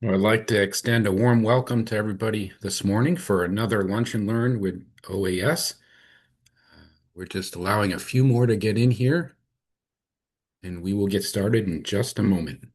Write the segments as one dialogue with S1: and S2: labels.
S1: Well, I'd like to extend a warm welcome to everybody this morning for another Lunch and Learn with OAS. We're just allowing a few more to get in here, and we will get started in just a moment.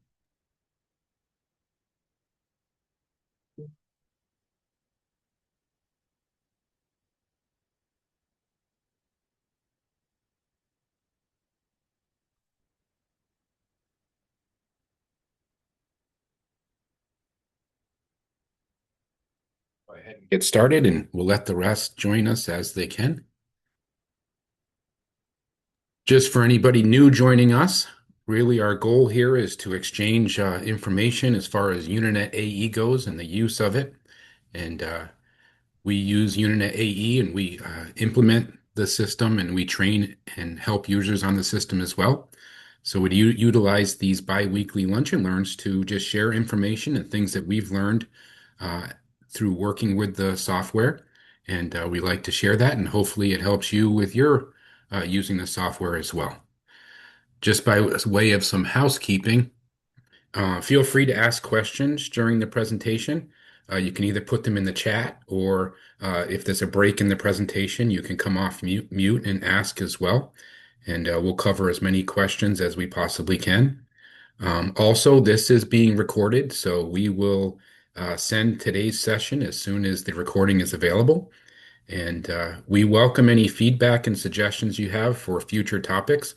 S1: Go ahead and get started, and we'll let the rest join us as they can. Just for anybody new joining us, really our goal here is to exchange information as far as Unanet AE goes and the use of it. And we use Unanet AE and we implement the system and we train and help users on the system as well. So we utilize these bi-weekly lunch and learns to just share information and things that we've learned uh, through working with the software. And we like to share that, and hopefully it helps you with your using the software as well. Just by way of some housekeeping, feel free to ask questions during the presentation. You can either put them in the chat, or if there's a break in the presentation, you can come off mute and ask as well. And we'll cover as many questions as we possibly can. Also, this is being recorded, so we will send today's session as soon as the recording is available. And we welcome any feedback and suggestions you have for future topics.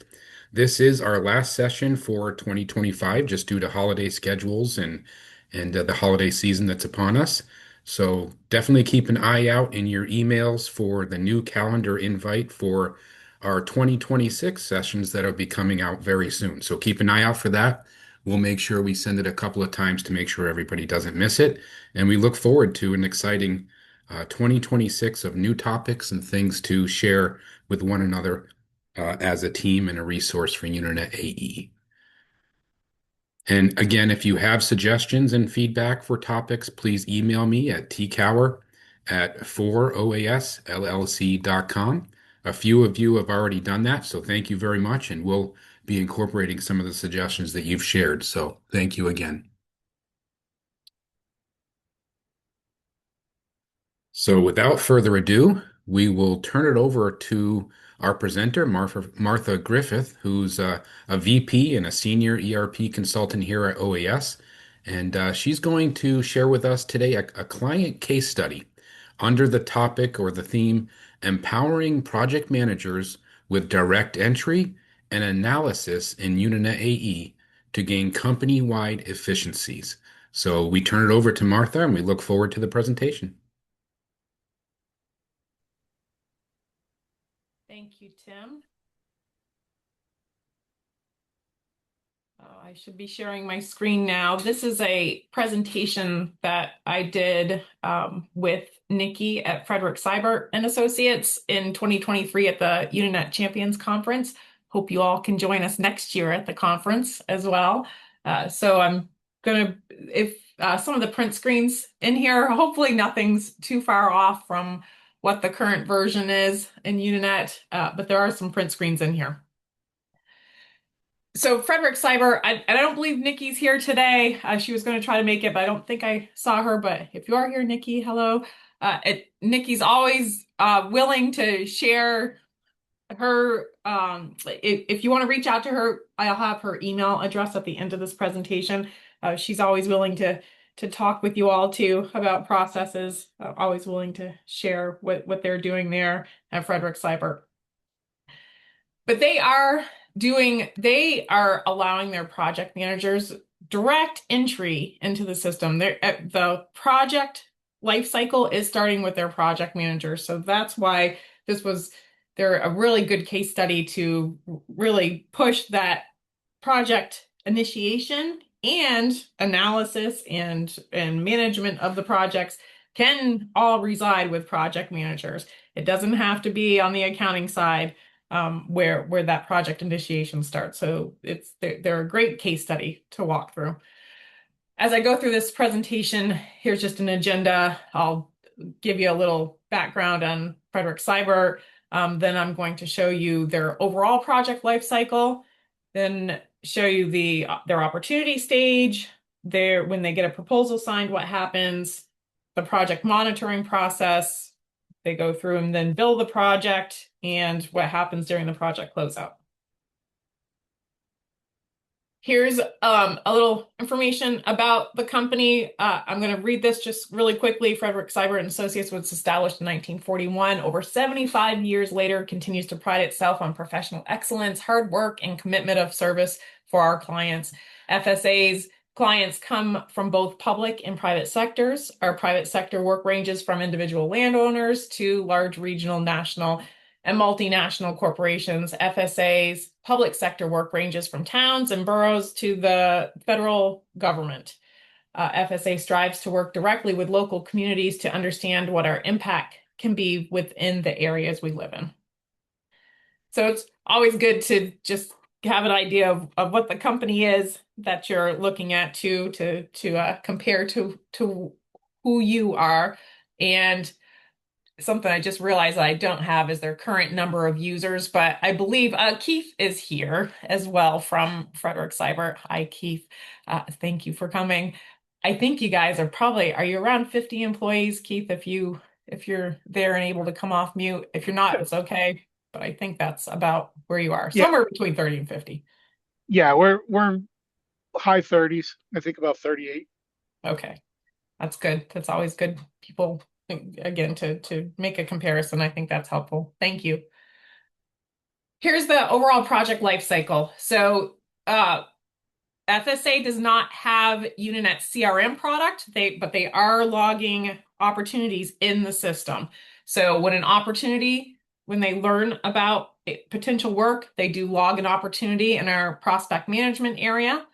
S1: This is our last session for 2025, just due to holiday schedules and the holiday season that's upon us. So definitely keep an eye out in your emails for the new calendar invite for our 2026 sessions that'll be coming out very soon. So keep an eye out for that. We'll make sure we send it a couple of times to make sure everybody doesn't miss it. And we look forward to an exciting 2026 of new topics and things to share with one another as a team and a resource for Unanet AE. And again, if you have suggestions and feedback for topics, please email me at tcower@4oasllc.com. A few of you have already done that, so thank you very much, and we'll be incorporating some of the suggestions that you've shared. So thank you again. So without further ado, we will turn it over to our presenter, Martha Griffith, who's a VP and a senior ERP consultant here at OAS. And she's going to share with us today a client case study under the topic or the theme, Empowering Project Managers with Direct Entry and Analysis in Unanet AE to gain company-wide efficiencies. So we turn it over to Martha, and we look forward to the presentation.
S2: Thank you, Tim. I should be sharing my screen now. This is a presentation that I did with Nikki at Frederick Seiber Associates in 2023 at the Unanet Champions Conference. Hope you all can join us next year at the conference as well. So I'm going to, if some of the print screens in here, hopefully nothing's too far off from what the current version is in Unanet, but there are some print screens in here. So Frederick Seiber, I don't believe Nikki's here today. She was going to try to make it, but I don't think I saw her. But if you are here, Nikki, hello. Nikki's always willing to share her. If you want to reach out to her, I'll have her email address at the end of this presentation. She's always willing to talk with you all too about processes. Always willing to share what they're doing there at Frederick Seiber. But they are allowing their project managers direct entry into the system. The project lifecycle is starting with their project managers. So that's why they're a really good case study to really push that project initiation and analysis and management of the projects can all reside with project managers. It doesn't have to be on the accounting side where that project initiation starts. So they're a great case study to walk through. As I go through this presentation, here's just an agenda. I'll give you a little background on Frederick Seiber. Then I'm going to show you their overall project lifecycle, then show you their opportunity stage, when they get a proposal signed, what happens, the project monitoring process, they go through and then bill the project, and what happens during the project closeout. Here's a little information about the company. I'm going to read this just really quickly. Frederick Seiber Associates was established in 1941. Over 75 years later, continues to pride itself on professional excellence, hard work, and commitment of service for our clients. FSA's clients come from both public and private sectors. Our private sector work ranges from individual landowners to large regional, national, and multinational corporations. FSA's public sector work ranges from towns and boroughs to the federal government. FSA strives to work directly with local communities to understand what our impact can be within the areas we live in. So it's always good to just have an idea of what the company is that you're looking at to compare to who you are. And something I just realized that I don't have is their current number of users, but I believe Keith is here as well from Frederick Seiber. Hi, Keith. Thank you for coming. I think you guys are you around 50 employees, Keith, if you're there and able to come off mute. If you're not, it's okay. But I think that's about where you are,
S3: Yeah,
S2: somewhere between 30 and 50.
S3: yeah, we're high 30s. I think about 38.
S2: Okay. That's good. That's always good. People, again, to make a comparison, I think that's helpful. Thank you. Here's the overall project life cycle. So FSA does not have Unanet CRM product, but they are logging opportunities in the system. So when they learn about potential work, they do log an opportunity in our prospect management area.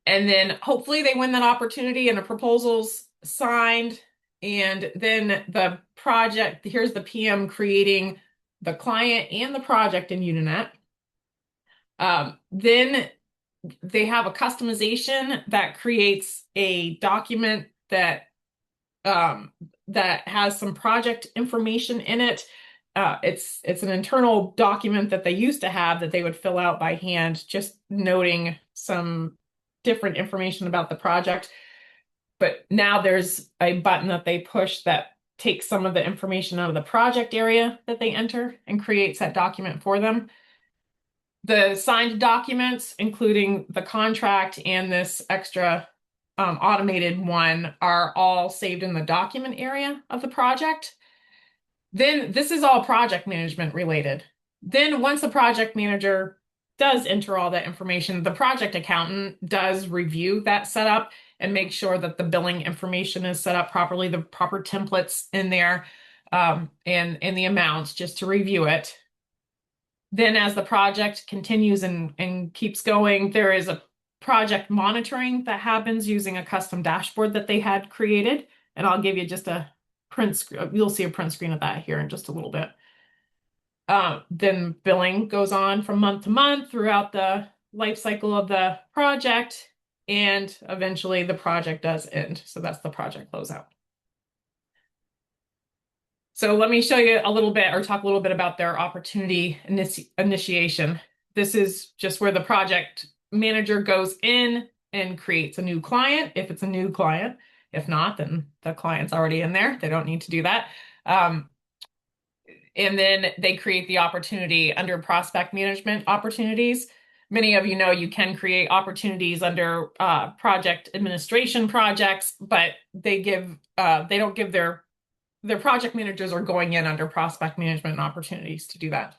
S2: And then hopefully they win that opportunity and a proposal's signed. And then here's the PM creating the client and the project in Unanet. Then they have a customization that creates a document that has some project information in it. It's an internal document that they used to have that they would fill out by hand, just noting some different information about the project. But now there's a button that they push that takes some of the information out of the project area that they enter and creates that document for them. The signed documents, including the contract and this extra automated one, are all saved in the document area of the project. Then this is all project management related. Then once the project manager does enter all that information, the project accountant does review that setup and make sure that the billing information is set up properly, the proper templates in there, and the amounts, just to review it. Then as the project continues and keeps going, there is a project monitoring that happens using a custom dashboard that they had created. And I'll give you just a print screen. You'll see a print screen of that here in just a little bit. Then billing goes on from month to month throughout the life cycle of the project, and eventually the project does end. So that's the project closeout. So let me show you a little bit, or talk a little bit about their opportunity initiation. This is just where the project manager goes in and creates a new client, if it's a new client. If not, then the client's already in there. They don't need to do that. And then they create the opportunity under prospect management opportunities. Many of you know you can create opportunities under project administration projects, but they don't give their project managers are going in under prospect management opportunities to do that.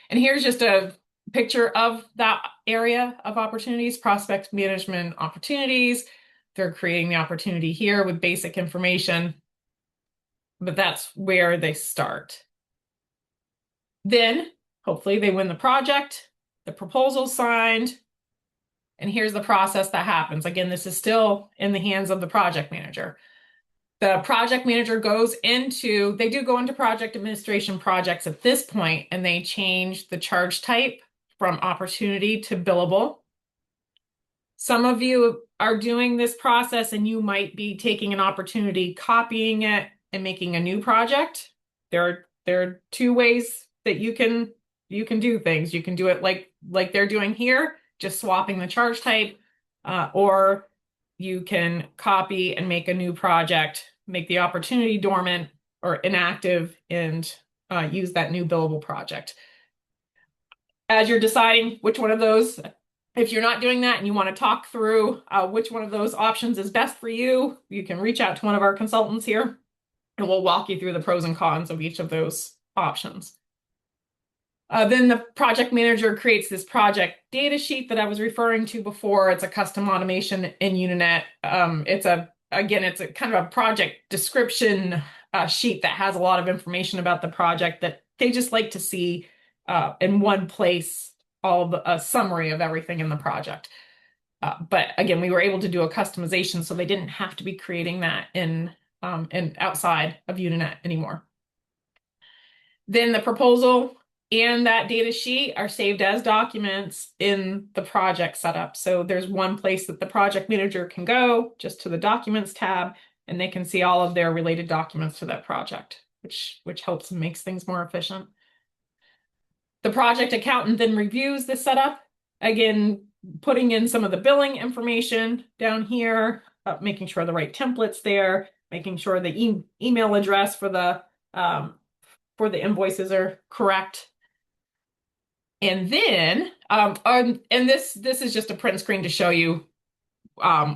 S2: And here's just a picture of that area of opportunities, prospect management opportunities. They're creating the opportunity here with basic information, but that's where they start. Then hopefully they win the project, the proposal's signed, and here's the process that happens. Again, this is still in the hands of the project manager. The project manager they do go into project administration projects at this point, and they change the charge type from opportunity to billable. Some of you are doing this process and you might be taking an opportunity, copying it, and making a new project. There are two ways that you can do things. You can do it like they're doing here, just swapping the charge type, or you can copy and make a new project, make the opportunity dormant or inactive, and use that new billable project. As you're deciding which one of those, if you're not doing that and you want to talk through which one of those options is best for you, you can reach out to one of our consultants here and we'll walk you through the pros and cons of each of those options. Then the project manager creates this project data sheet that I was referring to before. It's a custom automation in Unanet. It's a kind of a project description sheet that has a lot of information about the project that they just like to see in one place, a summary of everything in the project. But again, we were able to do a customization, so they didn't have to be creating that in outside of Unanet anymore. Then the proposal and that data sheet are saved as documents in the project setup. So there's one place that the project manager can go, just to the Documents tab, and they can see all of their related documents to that project, which helps and makes things more efficient. The project accountant then reviews the setup, again, putting in some of the billing information down here, making sure the right template's there, making sure the email address for the invoices are correct. And then, and this is just a print screen to show you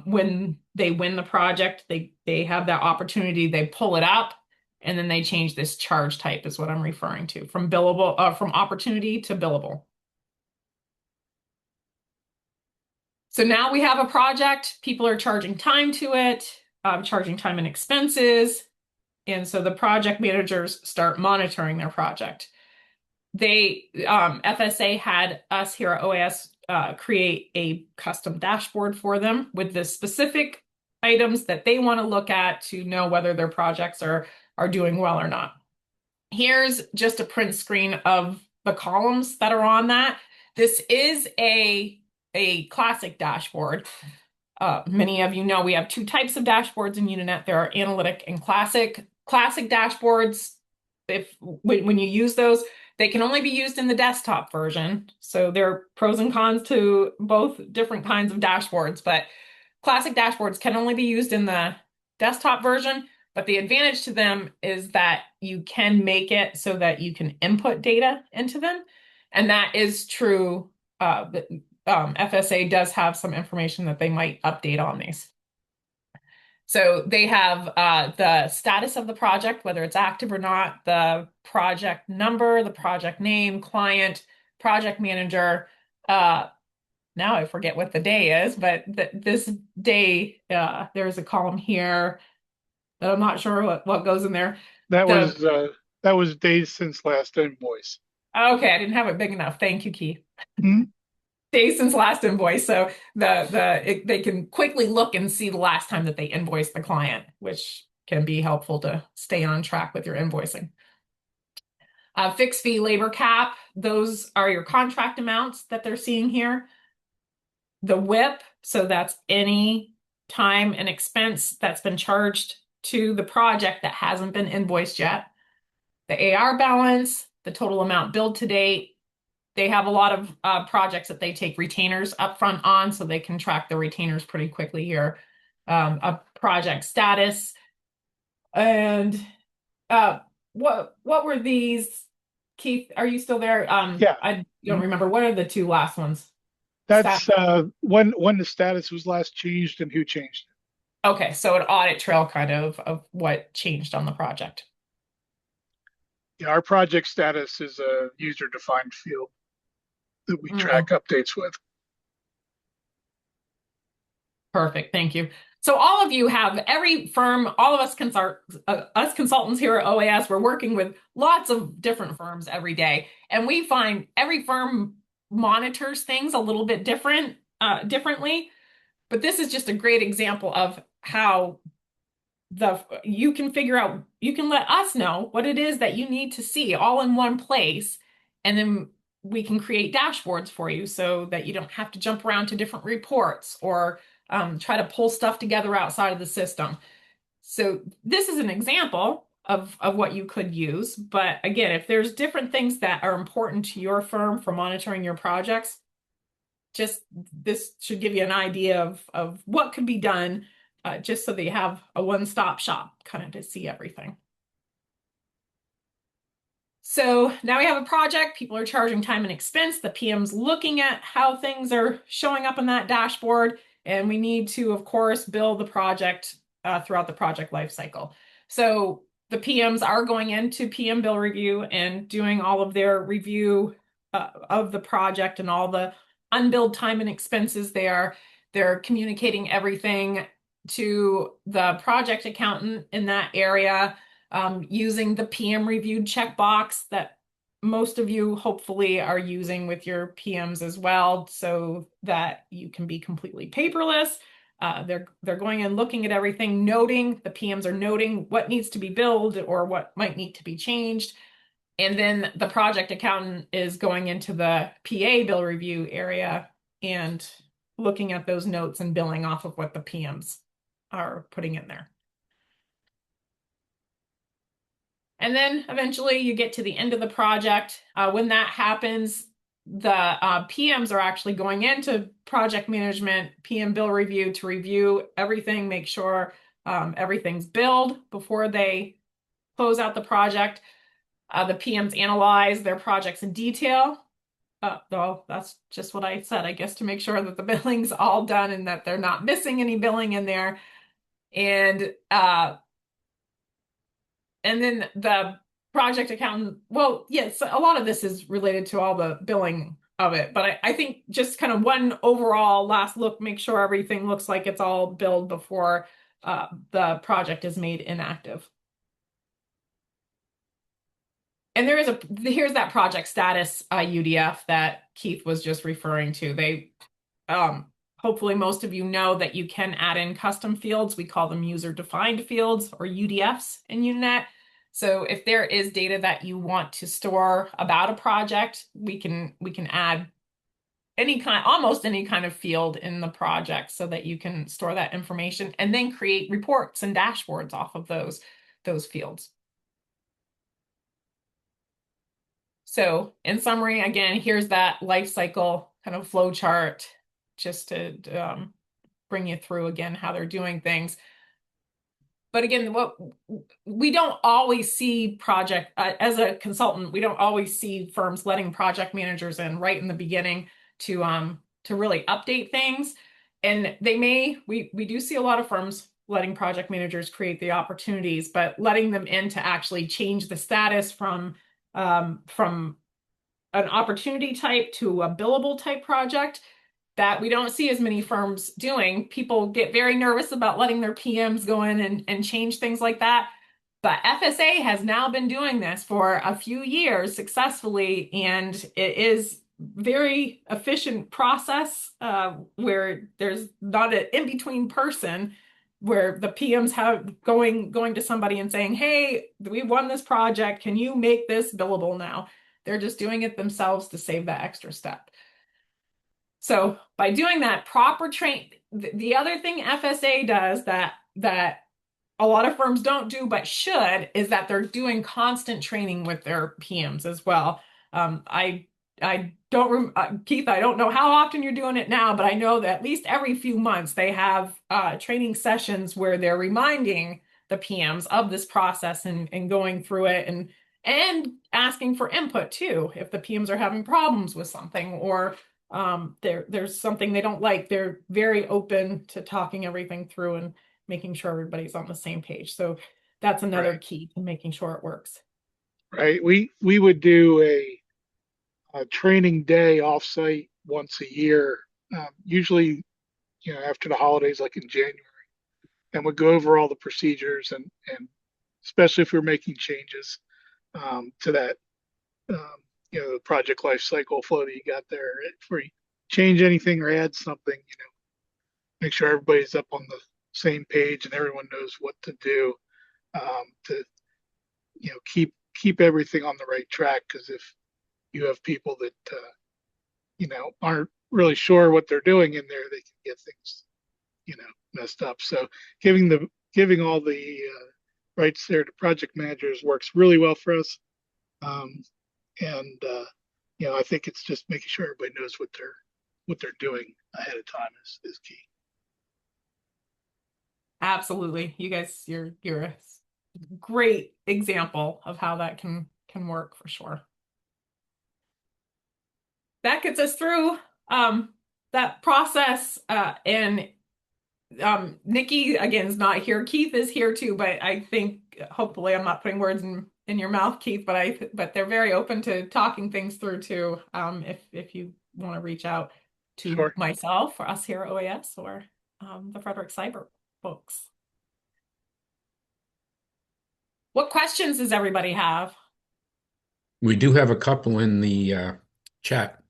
S2: when they win the project, they have that opportunity, they pull it up, and then they change this charge type is what I'm referring to, from billable, from opportunity to billable. So now we have a project, people are charging time to it, charging time and expenses, and so the project managers start monitoring their project. FSA had us here at OAS create a custom dashboard for them with the specific items that they want to look at to know whether their projects are doing well or not. Here's just a print screen of the columns that are on that. This is a classic dashboard. Many of you know we have two types of dashboards in Unanet. There are analytic and classic. Classic dashboards, when you use those, they can only be used in the desktop version. So there are pros and cons to both different kinds of dashboards, but classic dashboards can only be used in the desktop version. But the advantage to them is that you can make it so that you can input data into them. And that is true. FSA does have some information that they might update on these. So they have the status of the project, whether it's active or not, the project number, the project name, client, project manager. Now I forget what the day is, but this day, there's a column here that I'm not sure what goes in there.
S3: That was days since last invoice.
S2: Okay, I didn't have it big enough. Thank you, Keith.
S3: Hmm?
S2: Days since last invoice, so they can quickly look and see the last time that they invoiced the client, which can be helpful to stay on track with your invoicing. Fixed fee labor cap, those are your contract amounts that they're seeing here. The WIP, so that's any time and expense that's been charged to the project that hasn't been invoiced yet. The AR balance, the total amount billed to date. They have a lot of projects that they take retainers upfront on, so they can track the retainers pretty quickly here. A project status. And what were these? Keith, are you still there?
S3: Yeah.
S2: I don't remember. What are the two last ones?
S3: That's when the status was last changed and who changed it.
S2: Okay, so an audit trail kind of what changed on the project.
S3: Yeah, our project status is a user-defined field that we track updates with.
S2: Perfect, thank you. So all of you have, every firm, all of us consultants here at OAS, we're working with lots of different firms every day, and we find every firm monitors things a little bit differently. But this is just a great example of how you can figure out, you can let us know what it is that you need to see all in one place, and then we can create dashboards for you so that you don't have to jump around to different reports or try to pull stuff together outside of the system. So this is an example of what you could use. But again, if there's different things that are important to your firm for monitoring your projects, just this should give you an idea of what could be done, just so that you have a one-stop shop kind of to see everything. So now we have a project, people are charging time and expense, the PM's looking at how things are showing up in that dashboard, and we need to, of course, bill the project throughout the project lifecycle. So the PMs are going into PM bill review and doing all of their review of the project and all the unbilled time and expenses there. They're communicating everything to the project accountant in that area, using the PM reviewed checkbox that most of you hopefully are using with your PMs as well, so that you can be completely paperless. They're going and looking at everything, noting, the PMs are noting what needs to be billed or what might need to be changed. And then the project accountant is going into the PA bill review area and looking at those notes and billing off of what the PMs are putting in there. And then eventually you get to the end of the project. When that happens, the PMs are actually going into project management, PM bill review to review everything, make sure everything's billed before they close out the project. The PMs analyze their projects in detail. Well, that's just what I said, I guess, to make sure that the billing's all done and that they're not missing any billing in there. And then the project accountant, well, yes, a lot of this is related to all the billing of it, but I think just kind of one overall last look, make sure everything looks like it's all billed before the project is made inactive. And here's that project status UDF that Keith was just referring to. They, hopefully most of you know that you can add in custom fields. We call them user-defined fields, or UDFs in Unanet. So if there is data that you want to store about a project, we can add almost any kind of field in the project so that you can store that information and then create reports and dashboards off of those fields. So in summary, again, here's that life cycle kind of flow chart just to bring you through again how they're doing things. But again, what we don't always see as a consultant, we don't always see firms letting project managers in right in the beginning to really update things. And we do see a lot of firms letting project managers create the opportunities, but letting them in to actually change the status from an opportunity type to a billable type project, that we don't see as many firms doing. People get very nervous about letting their PMs go in and change things like that. But FSA has now been doing this for a few years successfully, and it is very efficient process where there's not an in-between person where the PMs have going to somebody and saying, hey, we won this project, can you make this billable now? They're just doing it themselves to save that extra step. So by doing that proper the other thing FSA does that a lot of firms don't do but should is that they're doing constant training with their PMs as well. I don't, Keith, I don't know how often you're doing it now, but I know that at least every few months they have training sessions where they're reminding the PMs of this process and going through it and asking for input too. If the PMs are having problems with something or there's something they don't like, they're very open to talking everything through and making sure everybody's on the same page. So that's another key to making sure it works.
S3: Right. We would do a training day offsite once a year, usually, after the holidays, like in January, and would go over all the procedures and especially if we're making changes to that, the project life cycle flow that you got there. If we change anything or add something, make sure everybody's up on the same page and everyone knows what to do to, keep everything on the right track. Because if you have people that, aren't really sure what they're doing in there, they can get things, messed up. So giving all the rights there to project managers works really well for us. I think it's just making sure everybody knows what what they're doing ahead of time is key.
S2: Absolutely. You guys, you're a great example of how that can work for sure. That gets us through that process. And Nikki again is not here. Keith is here too, but I think hopefully I'm not putting words in your mouth, Keith. But they're very open to talking things through too. If you want to reach out to
S3: Sure.
S2: myself or us here at OAS or the Frederick Seiber folks. What questions does everybody have?
S1: We do have a couple in the chat,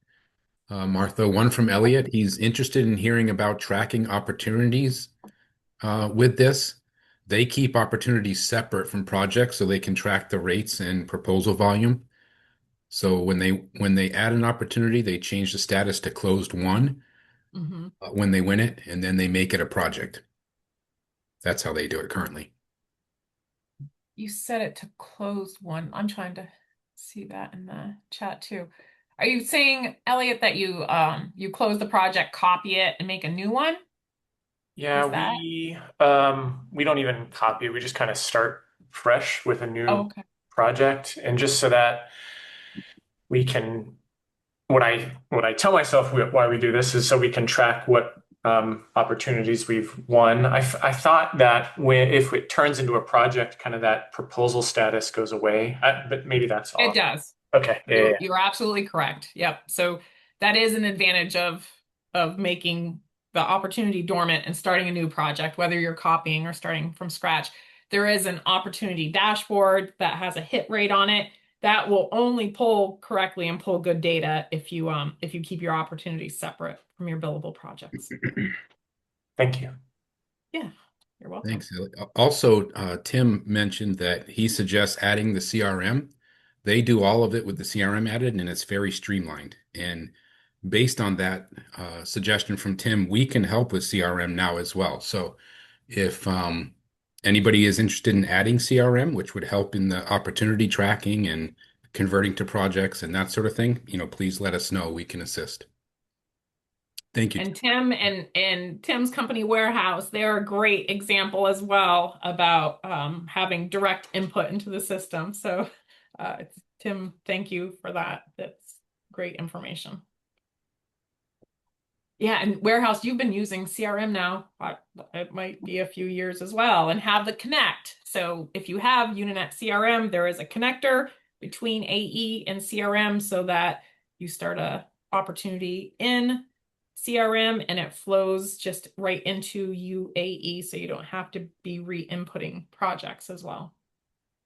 S1: Martha. One from Elliot. He's interested in hearing about tracking opportunities with this. They keep opportunities separate from projects so they can track the rates and proposal volume. So when they add an opportunity, they change the status to closed won when they win it, and then they make it a project. That's how they do it currently.
S2: You set it to closed won. I'm trying to see that in the chat too. Are you saying, Elliot, that you close the project, copy it, and make a new one?
S4: Yeah,
S2: Is that?
S4: we don't even copy. We just kind of start fresh with a
S2: Oh,
S4: new
S2: okay.
S4: project, and just so that we can, what I tell myself why we do this is so we can track what opportunities we've won. I thought that if it turns into a project, kind of that proposal status goes away, but maybe that's
S2: It
S4: off.
S2: does.
S4: Okay, yeah.
S2: You're absolutely correct. Yep. So that is an advantage of making the opportunity dormant and starting a new project, whether you're copying or starting from scratch. There is an opportunity dashboard that has a hit rate on it that will only pull correctly and pull good data if you keep your opportunities separate from your billable projects.
S4: Thank you.
S2: Yeah, you're welcome.
S1: Thanks, Elliot. Also, Tim mentioned that he suggests adding the CRM. They do all of it with the CRM added, and it's very streamlined. And based on that suggestion from Tim, we can help with CRM now as well. So if anybody is interested in adding CRM, which would help in the opportunity tracking and converting to projects and that sort of thing, please let us know. We can assist. Thank you.
S2: And Tim and Tim's company Warehouse, they're a great example as well about having direct input into the system. So Tim, thank you for that. That's great information. Yeah, and Warehouse, you've been using CRM now. It might be a few years as well, and have the connect. So if you have Unanet CRM, there is a connector between AE and CRM so that you start a opportunity in CRM and it flows just right into UAE, so you don't have to be re-inputting projects as well.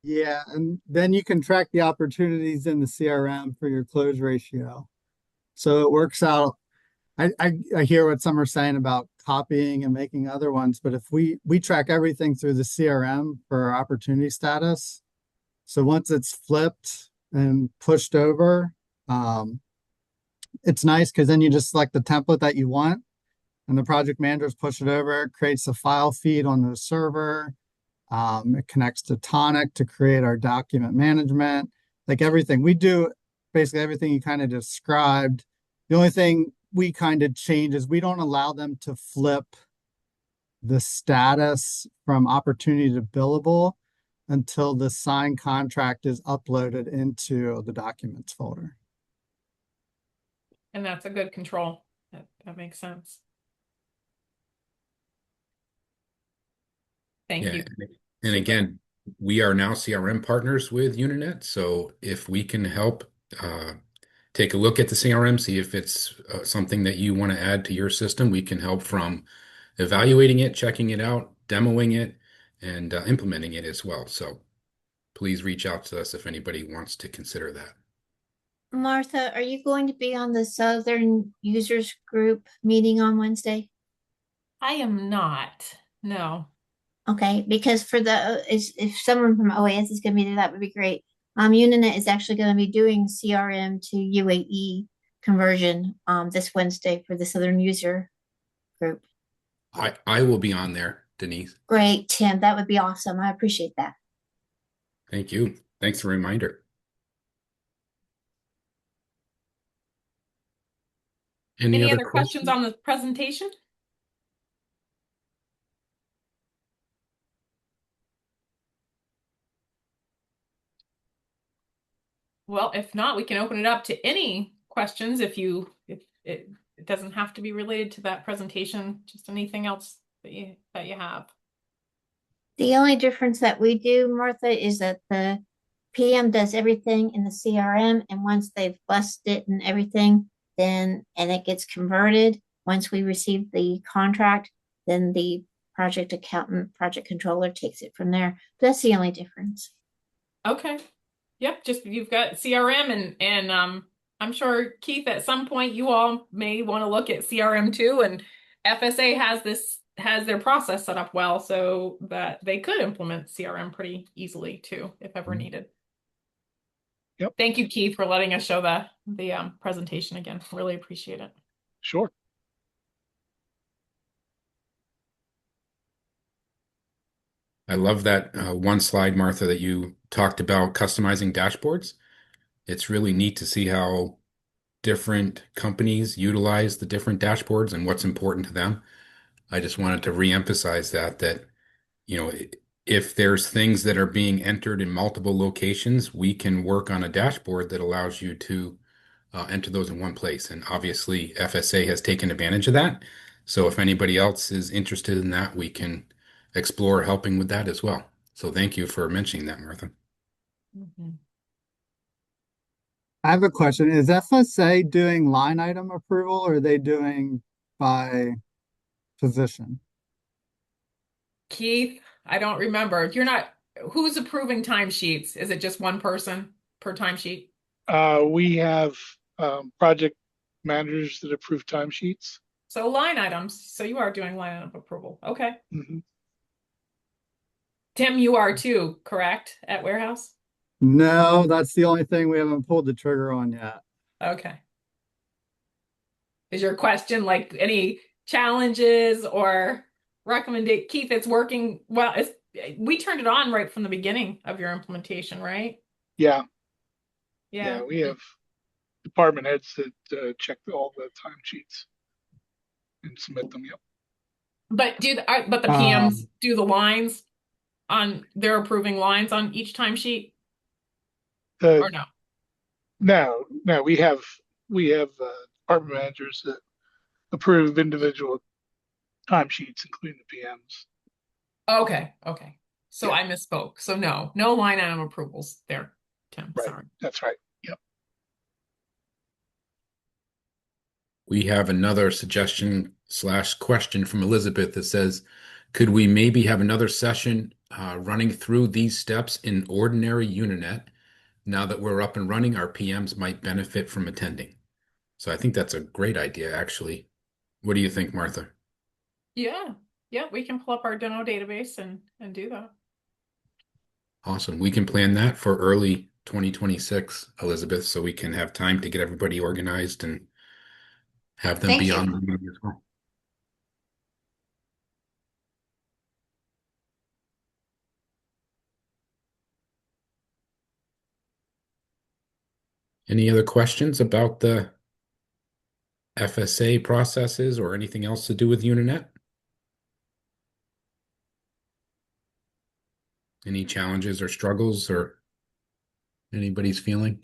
S5: Yeah, and then you can track the opportunities in the CRM for your close ratio. So it works out. I hear what some are saying about copying and making other ones, but if we track everything through the CRM for our opportunity status, so once it's flipped and pushed over, it's nice because then you just select the template that you want, and the project managers push it over. It creates a file feed on the server. It connects to Tonic to create our document management. Like everything we do, basically everything you kind of described. The only thing we kind of change is we don't allow them to flip the status from opportunity to billable until the signed contract is uploaded into the documents folder.
S2: And that's a good control. That makes sense. Thank you.
S1: And again, we are now CRM partners with Unanet. So if we can help take a look at the CRM, see if it's something that you want to add to your system, we can help from evaluating it, checking it out, demoing it, and implementing it as well. So please reach out to us if anybody wants to consider that.
S6: Martha, are you going to be on the Southern Users Group meeting on Wednesday?
S2: I am not. No.
S6: Okay, because for if someone from OAS is going to be there, that would be great. Unanet is actually going to be doing CRM to UAE conversion this Wednesday for the Southern User Group.
S1: I will be on there, Denise.
S6: Great, Tim. That would be awesome. I appreciate that.
S1: Thank you. Thanks for the reminder. Any
S2: Any
S1: other
S2: other questions
S1: questions?
S2: on the presentation? Well, if not, we can open it up to any questions if it doesn't have to be related to that presentation, just anything else that you have.
S6: The only difference that we do, Martha, is that the PM does everything in the CRM, and once they've busted it and everything, then and it gets converted. Once we receive the contract, then the project accountant, project controller takes it from there. That's the only difference.
S2: Okay. Yep, just you've got CRM and I'm sure Keith at some point you all may want to look at CRM too, and FSA has their process set up well so that they could implement CRM pretty easily too if ever needed.
S3: Yep.
S2: Thank you, Keith, for letting us show the presentation again. Really appreciate it.
S3: Sure.
S1: I love that one slide, Martha, that you talked about customizing dashboards. It's really neat to see how different companies utilize the different dashboards and what's important to them. I just wanted to reemphasize that, you know, if there's things that are being entered in multiple locations, we can work on a dashboard that allows you to enter those in one place. And obviously, FSA has taken advantage of that. So if anybody else is interested in that, we can explore helping with that as well. So thank you for mentioning that, Martha.
S2: Mhm.
S5: I have a question. Is FSA doing line item approval or are they doing by position?
S2: Keith, I don't remember. Who's approving timesheets? Is it just one person per timesheet?
S3: We have project managers that approve timesheets.
S2: So line items. So you are doing line item approval. Okay.
S3: Mm-hmm.
S2: Tim, you are too, correct? At warehouse?
S5: No, that's the only thing we haven't pulled the trigger on yet.
S2: Okay. Is your question like any challenges or recommendation? Keith, it's working well. We turned it on right from the beginning of your implementation, right?
S3: Yeah,
S2: Yeah.
S3: we have department heads that check all the timesheets and submit them. Yep.
S2: But the PMs do the lines they're approving lines on each timesheet or no?
S3: No, we have department managers that approve individual timesheets, including the PMs.
S2: Okay. So
S3: Yeah.
S2: I misspoke. So no line item approvals there, Tim.
S3: Right.
S2: Sorry.
S3: That's right. Yep.
S1: We have another suggestion / question from Elizabeth that says, could we maybe have another session running through these steps in ordinary Unanet? Now that we're up and running, our PMs might benefit from attending. So I think that's a great idea, actually. What do you think, Martha?
S2: Yeah. We can pull up our demo database and do that.
S1: Awesome. We can plan that for early 2026, Elizabeth, so we can have time to get everybody organized and have them
S6: Thank
S1: be
S6: you.
S1: on as well. Any other questions about the FSA processes or anything else to do with Unanet? Any challenges or struggles or anybody's feeling?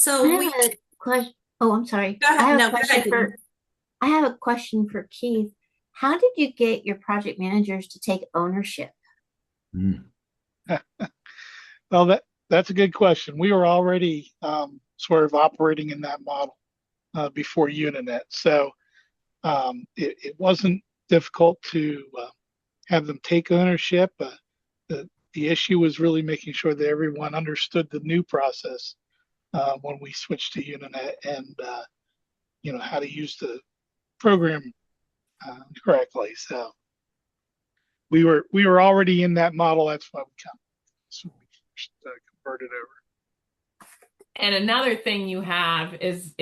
S6: I have a question. Oh, I'm sorry.
S7: Go ahead.
S6: I have
S7: No,
S6: a
S7: go
S6: question
S7: ahead.
S6: for I have a question for Keith. How did you get your project managers to take ownership?
S3: Well, that's a good question. We were already sort of operating in that model before Unanet, so it wasn't difficult to have them take ownership. The issue was really making sure that everyone understood the new process when we switched to Unanet and how to use the program correctly. So we were already in that model. That's why we converted over.
S2: And another thing you have is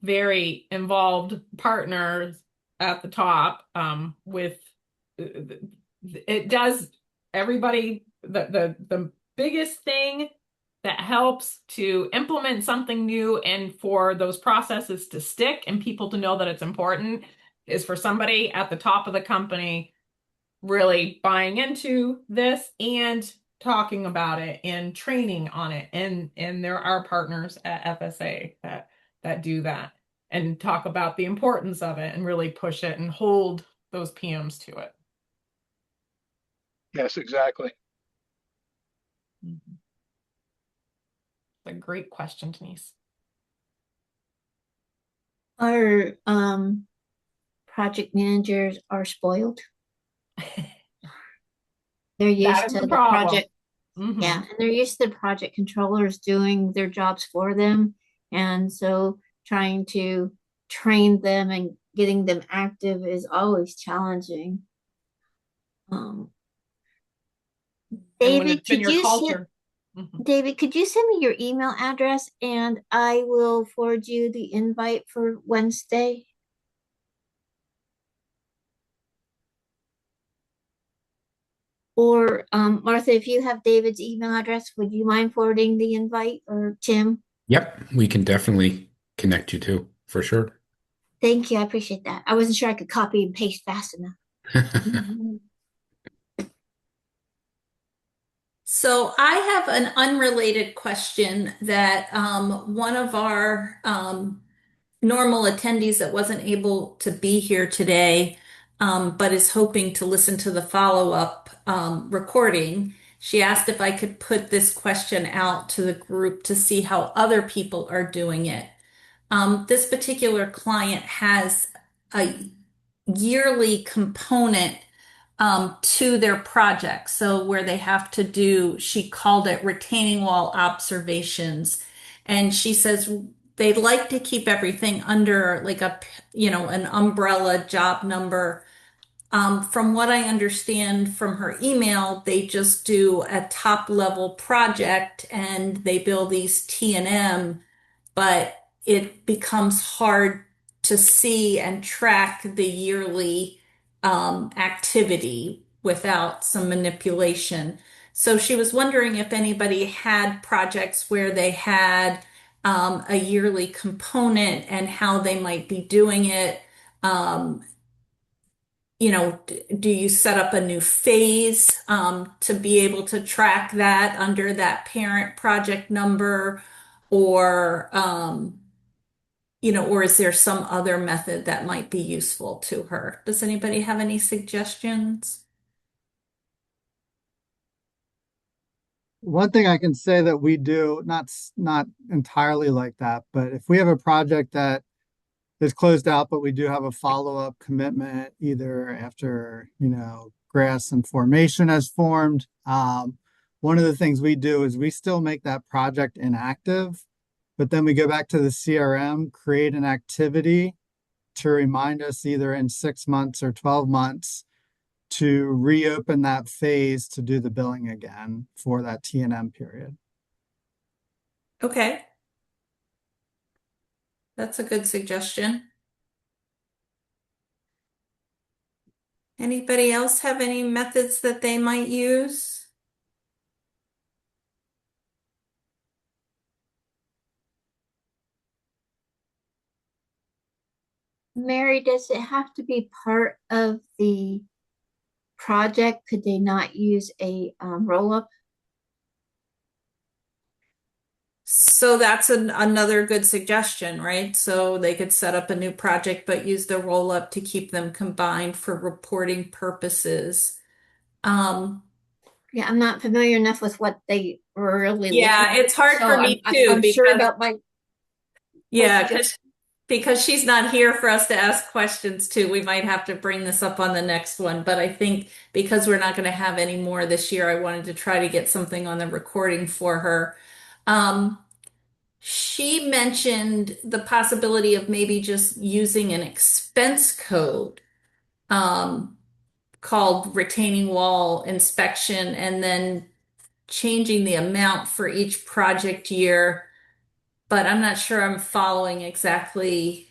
S2: very involved partners at the top with it does everybody the biggest thing that helps to implement something new and for those processes to stick and people to know that it's important is for somebody at the top of the company really buying into this and talking about it and training on it. And there are partners at FSA that do that and talk about the importance of it and really push it and hold those PMs to it.
S3: Yes, exactly.
S2: Mhm. A great question, Denise.
S6: Our project managers are spoiled. They're
S2: That
S6: used
S2: is
S6: to
S2: the
S6: the
S2: problem.
S6: project.
S2: Mhm.
S6: Yeah, and they're used to the project controllers doing their jobs for them. And so trying to train them and getting them active is always challenging. Um,
S2: And when it's been your
S6: You send
S2: culture. Mhm.
S6: David, could you send me your email address and I will forward you the invite for Wednesday? Or Martha, if you have David's email address, would you mind forwarding the invite or Tim?
S1: Yep, we can definitely connect you to for sure.
S6: Thank you. I appreciate that. I wasn't sure I could copy and paste fast enough.
S7: So I have an unrelated question that one of our normal attendees that wasn't able to be here today, but is hoping to listen to the follow-up recording. She asked if I could put this question out to the group to see how other people are doing it. This particular client has a yearly component to their project. So where they have to do, she called it retaining wall observations. And she says they'd like to keep everything under like an umbrella job number. From what I understand from her email, they just do a top level project and they bill these T&M, but it becomes hard to see and track the yearly activity without some manipulation. So she was wondering if anybody had projects where they had a yearly component and how they might be doing it. Um, do you set up a new phase to be able to track that under that parent project number? Or, or is there some other method that might be useful to her? Does anybody have any suggestions?
S5: One thing I can say that we do, not entirely like that, but if we have a project that is closed out, but we do have a follow-up commitment either after, grass and formation has formed. One of the things we do is we still make that project inactive, but then we go back to the CRM, create an activity to remind us either in 6 months or 12 months to reopen that phase to do the billing again for that T&M period.
S7: Okay. That's a good suggestion. Anybody else have any methods that they might use?
S6: Mary, does it have to be part of the project? Could they not use a roll up?
S7: So that's another good suggestion, right? So they could set up a new project, but use the roll up to keep them combined for reporting purposes. Um,
S6: Yeah, I'm not familiar enough with what they were really looking
S7: yeah,
S6: at.
S7: it's hard
S6: So
S7: for me too
S6: I'm sure
S7: because
S6: about my
S7: yeah,
S6: suggestion.
S7: because she's not here for us to ask questions to. We might have to bring this up on the next one, but I think because we're not going to have any more this year, I wanted to try to get something on the recording for her. Um, She mentioned the possibility of maybe just using an expense code um, called retaining wall inspection and then changing the amount for each project year. But I'm not sure I'm following exactly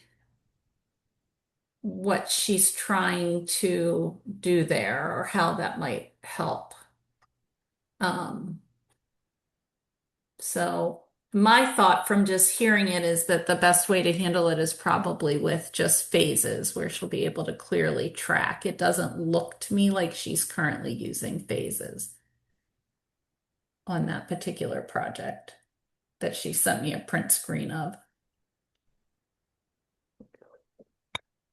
S7: what she's trying to do there or how that might help. Um, So my thought from just hearing it is that the best way to handle it is probably with just phases where she'll be able to clearly track. It doesn't look to me like she's currently using phases on that particular project that she sent me a print screen of.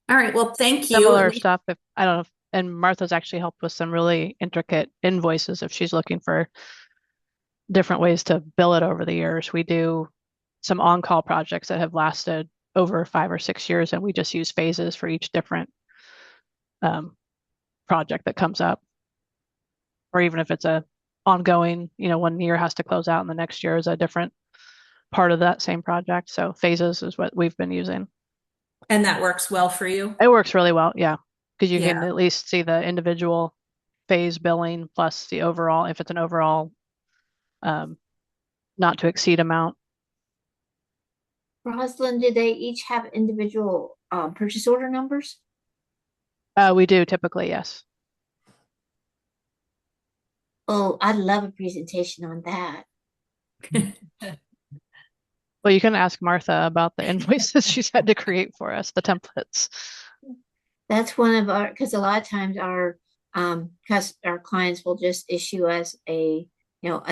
S7: All right, well, thank you.
S8: Similar stuff. If I don't know, and Martha's actually helped with some really intricate invoices if she's looking for different ways to bill it over the years. We do some on-call projects that have lasted over 5 or 6 years, and we just use phases for each different project that comes up. Or even if it's a ongoing, 1 year has to close out and the next year is a different part of that same project. So phases is what we've been using.
S7: And that works well for you?
S8: It works really well, yeah. Because you
S7: Yeah.
S8: can at least see the individual phase billing plus the overall, if it's an overall not to exceed amount.
S6: Rosalind, do they each have individual purchase order numbers?
S8: We do typically, yes.
S6: Oh, I'd love a presentation on that.
S8: Well, you can ask Martha about the invoices she's had to create for us, the templates.
S6: That's one of our, because a lot of times our clients will just issue us a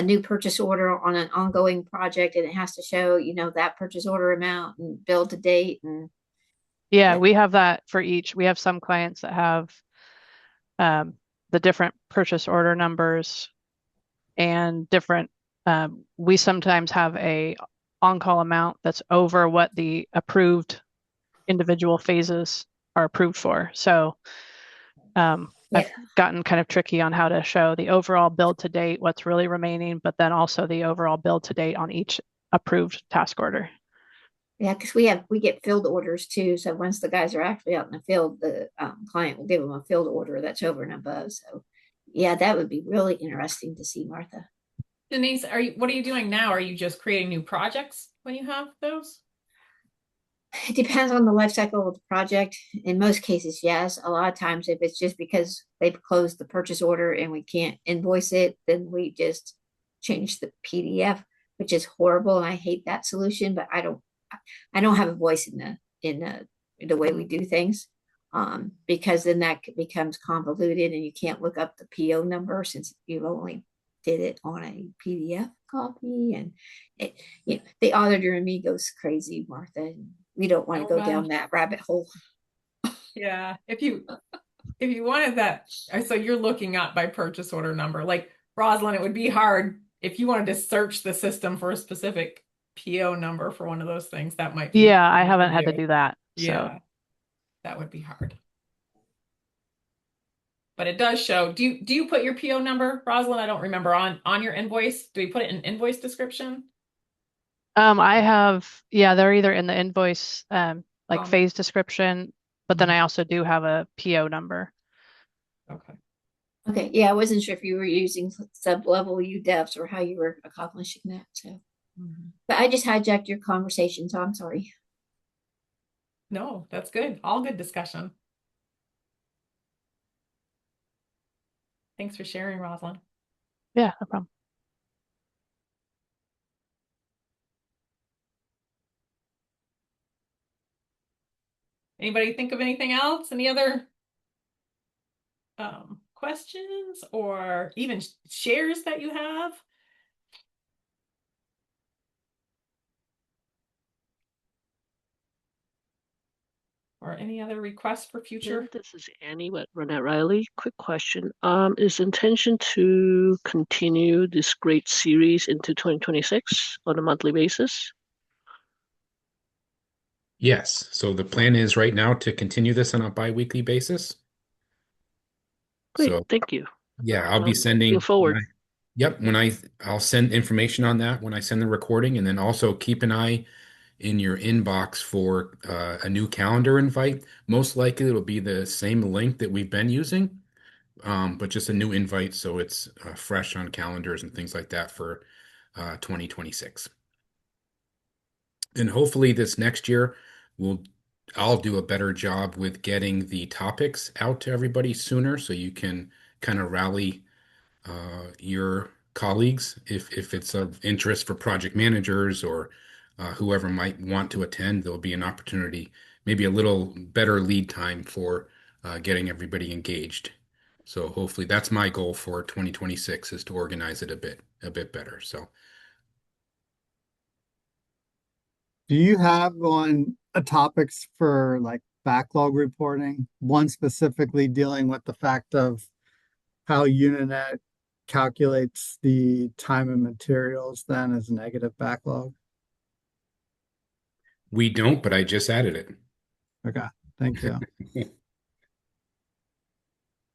S6: new purchase order on an ongoing project, and it has to show that purchase order amount and bill to date. And
S8: yeah, we have that for each. We have some clients that have the different purchase order numbers and different. We sometimes have a on-call amount that's over what the approved individual phases are approved for. So I've gotten kind of tricky on how to show the overall build to date, what's really remaining, but then also the overall build to date on each approved task order.
S6: Yeah, because we get field orders too. So once the guys are actually out in the field, the client will give them a field order that's over and above. So yeah, that would be really interesting to see, Martha.
S2: Denise, what are you doing now? Are you just creating new projects when you have those?
S6: It depends on the life cycle of the project. In most cases, yes. A lot of times, if it's just because they've closed the purchase order and we can't invoice it, then we just change the PDF, which is horrible. And I hate that solution, but I don't have a voice in the way we do things, because then that becomes convoluted and you can't look up the PO number since you've only did it on a PDF copy. And the auditor in me goes crazy, Martha. And we don't want to go down that rabbit hole.
S2: Yeah, if you wanted that, so you're looking up by purchase order number. Like Rosalind, it would be hard if you wanted to search the system for a specific PO number for one of those things. That might be.
S8: Yeah, I haven't had to do that.
S2: Yeah, that would be hard. But it does show. Do you put your PO number, Rosalind? I don't remember on your invoice. Do we put it in invoice description?
S8: I have, they're either in the invoice, phase description, but then I also do have a PO number.
S2: Okay.
S6: Okay. Yeah, I wasn't sure if you were using sub-level UDEFs or how you were accomplishing that. So, but I just hijacked your conversation, so I'm sorry.
S2: No, that's good. All good discussion. Thanks for sharing, Rosalind.
S8: Yeah, no problem.
S2: Anybody think of anything else? Any other questions or even shares that you have? Or any other requests for future?
S9: This is Annie with Unanet Riley. Quick question. Is intention to continue this great series into 2026 on a monthly basis?
S1: Yes. So the plan is right now to continue this on a bi-weekly basis.
S9: Great,
S1: So
S9: thank you.
S1: Yeah, I'll be sending.
S9: Looking forward.
S1: I'll send information on that when I send the recording, and then also keep an eye in your inbox for a new calendar invite. Most likely it'll be the same link that we've been using, but just a new invite so it's fresh on calendars and things like that for 2026. And hopefully this next year I'll do a better job with getting the topics out to everybody sooner so you can kind of rally your colleagues if it's of interest for project managers or whoever might want to attend. There'll be an opportunity, maybe a little better lead time for getting everybody engaged. So hopefully that's my goal for 2026 is to organize it a bit better. So
S5: Do you have on topics for like backlog reporting? One specifically dealing with the fact of how Unanet calculates the time and materials then as negative backlog?
S1: we don't, but I just added it.
S5: Okay, thank you.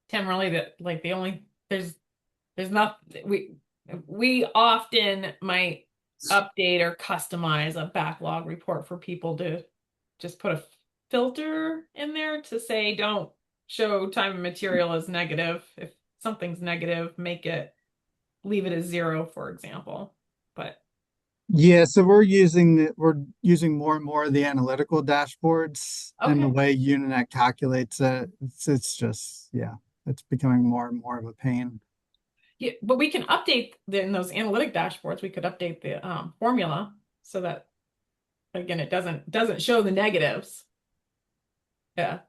S2: Tim, really, the only there's not we often might update or customize a backlog report for people to just put a filter in there to say don't show time and material as negative. If something's negative, leave it as 0, for example. But
S5: Yeah, so we're using more and more of the analytical dashboards and the
S2: okay.
S5: way Unanet calculates it. It's just yeah, it's becoming more and more of a pain.
S2: Yeah, but we can update in those analytic dashboards. We could update the formula so that again it doesn't show the negatives. Yeah.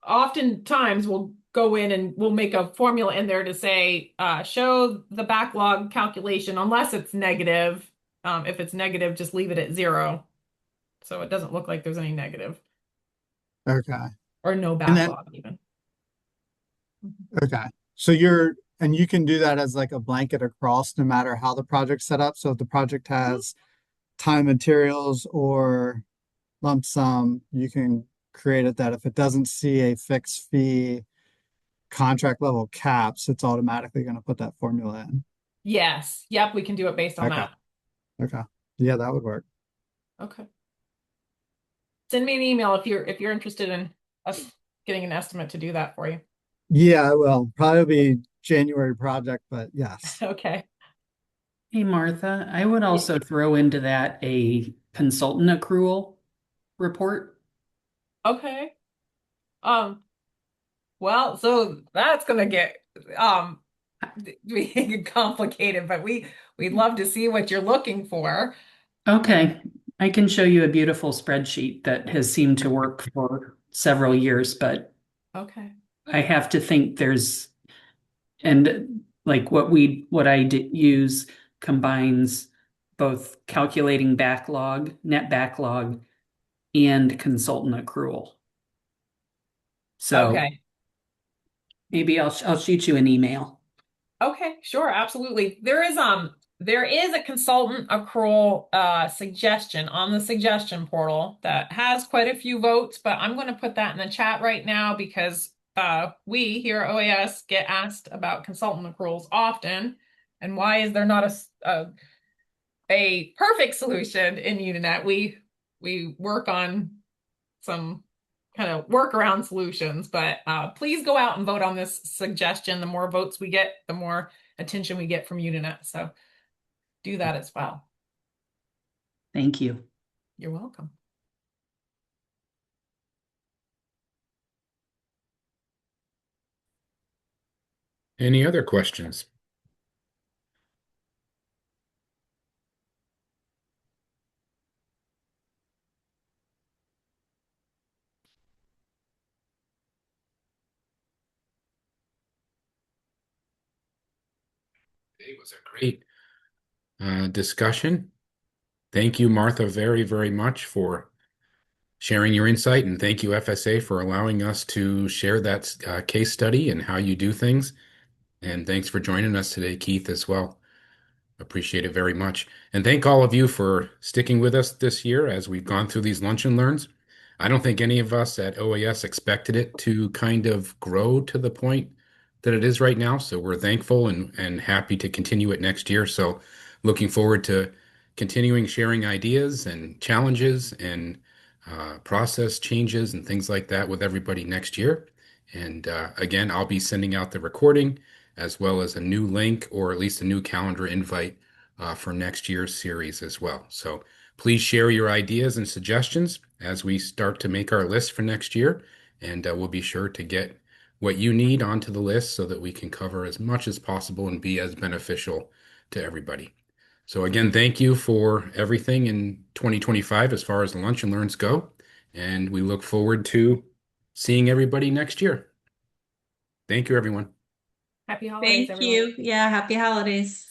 S2: Oftentimes we'll go in and we'll make a formula in there to say show the backlog calculation unless it's negative. If it's negative, just leave it at 0, so it doesn't look like there's any negative
S5: Okay.
S2: or no
S5: And then
S2: backlog even.
S5: okay. And you can do that as like a blanket across no matter how the project's set up. So if the project has time materials or lump sum, you can create it that if it doesn't see a fixed fee contract level caps, it's automatically going to put that formula in.
S2: Yes. Yep. We can do it based on
S5: Okay.
S2: that.
S5: Okay. Yeah, that would work.
S2: Okay. Send me an email if you're interested in us getting an estimate to do that for you.
S5: Yeah, well, probably be January project, but yes.
S2: Okay.
S10: Hey, Martha, I would also throw into that a consultant accrual report.
S2: Okay. Well, so that's gonna get complicated, but we'd love to see what you're looking for.
S10: Okay, I can show you a beautiful spreadsheet that has seemed to work for several years, but
S2: Okay.
S10: I have to think and like what I use combines both calculating backlog, net backlog, and consultant accrual. So
S2: Okay.
S10: maybe I'll shoot you an email.
S2: Okay, sure, absolutely. There is a consultant accrual suggestion on the suggestion portal that has quite a few votes, but I'm going to put that in the chat right now because we here at OAS get asked about consultant accruals often, and why is there not a perfect solution in Unanet? We work on some kind of workaround solutions, but please go out and vote on this suggestion. The more votes we get, the more attention we get from Unanet. So do that as well.
S10: Thank you.
S2: You're welcome.
S1: Any other questions? It was a great discussion. Thank you, Martha, very, very much for sharing your insight. And thank you, FSA, for allowing us to share that case study and how you do things. And thanks for joining us today, Keith, as well. Appreciate it very much. And thank all of you for sticking with us this year as we've gone through these lunch and learns. I don't think any of us at OAS expected it to kind of grow to the point that it is right now. So we're thankful and happy to continue it next year. So looking forward to continuing sharing ideas and challenges and process changes and things like that with everybody next year. And again, I'll be sending out the recording as well as a new link or at least a new calendar invite for next year's series as well. So please share your ideas and suggestions as we start to make our list for next year. And we'll be sure to get what you need onto the list so that we can cover as much as possible and be as beneficial to everybody. So again, thank you for everything in 2025 as far as the Lunch and Learns go. And we look forward to seeing everybody next year. Thank you, everyone.
S2: Happy holidays,
S11: Thank
S2: everyone.
S11: you. Yeah, happy holidays.